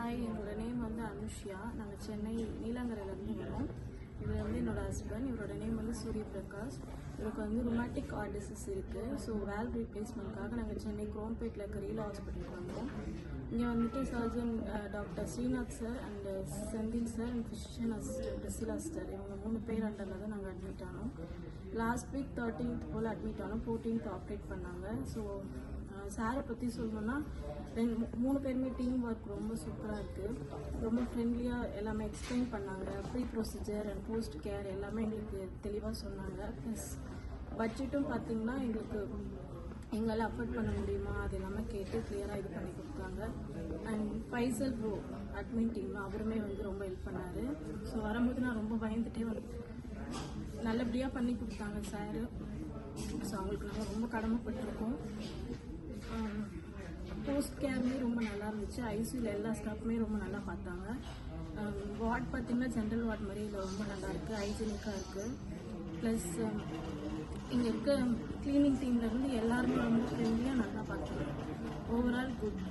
Hi, என்னோட name வந்து அனுஷ்யா. நாங்கள் சென்னை நீலாங்கரையிலேருந்து வரோம். இவர் வந்து என்னோட ஹஸ்பண்ட். இவரோட நேம் வந்து சூரிய பிரகாஷ். இவருக்கு வந்து ருமேட்டிக் ஹார்ட் டிசீஸ் இருக்குது. ஸோ வேல் ரீப்ளேஸ்மெண்ட்காக நாங்கள் சென்னை குரோம்பேட்டில் இருக்க ரீலா ஹாஸ்பிட்டலுக்கு வந்தோம். இங்கே வந்துட்டு surgeon doctor Srinath sir and Senthil sir and physician assistant Priscilla sister இவங்க 3 பேர் அண்டரில் தான் நாங்கள் அட்மிட் ஆனோம். லாஸ்ட் வீக் 13th போல் அட்மிட் ஆனோம். 14th ஆப்ரேட் பண்ணாங்க. ஸோ சாரை பற்றி சொல்லணும்னா 3 பேருமே டீம் ஒர்க் ரொம்ப சூப்பராக இருக்குது. ரொம்ப ஃப்ரெண்ட்லியாக எல்லாமே எக்ஸ்பிளைன் பண்ணாங்க. Pre procedure and post care எல்லாமே எங்களுக்கு தெளிவாக சொன்னாங்க. ப்ளஸ் பட்ஜெட்டும் பார்த்திங்கன்னா எங்களால் அஃபோர்ட் பண்ண முடியுமா அது எல்லாமே கேட்டு கிளியராக இது பண்ணி கொடுத்தாங்க. And Faisal bro admin team அவருமே வந்து ரொம்ப ஹெல்ப் பண்ணார். ஸோ வரும்போது நான் ரொம்ப பயந்துட்டே நல்லபடியாக பண்ணி கொடுத்தாங்க சாரு. ஸோ அவங்களுக்கு நாங்கள் ரொம்ப கடமைப்பட்டிருக்கோம். போஸ்ட் கேருமே ரொம்ப நல்லா இருந்துச்சு. ஐசியூவில் எல்லா ஸ்டாஃப்மே ரொம்ப நல்லா பார்த்தாங்க. வார்ட் பார்த்திங்கன்னா ஜென்ரல் வார்ட் மாதிரி இதில் ரொம்ப நல்லா இருக்குது, ஹைஜீனிக்காக இருக்குது. ப்ளஸ் இங்கே இருக்க க்ளீனிங் டீம்லேருந்து எல்லாருமே ரொம்ப ஃப்ரெண்ட்லியாக நல்லா பார்த்தாங்க. Overall good.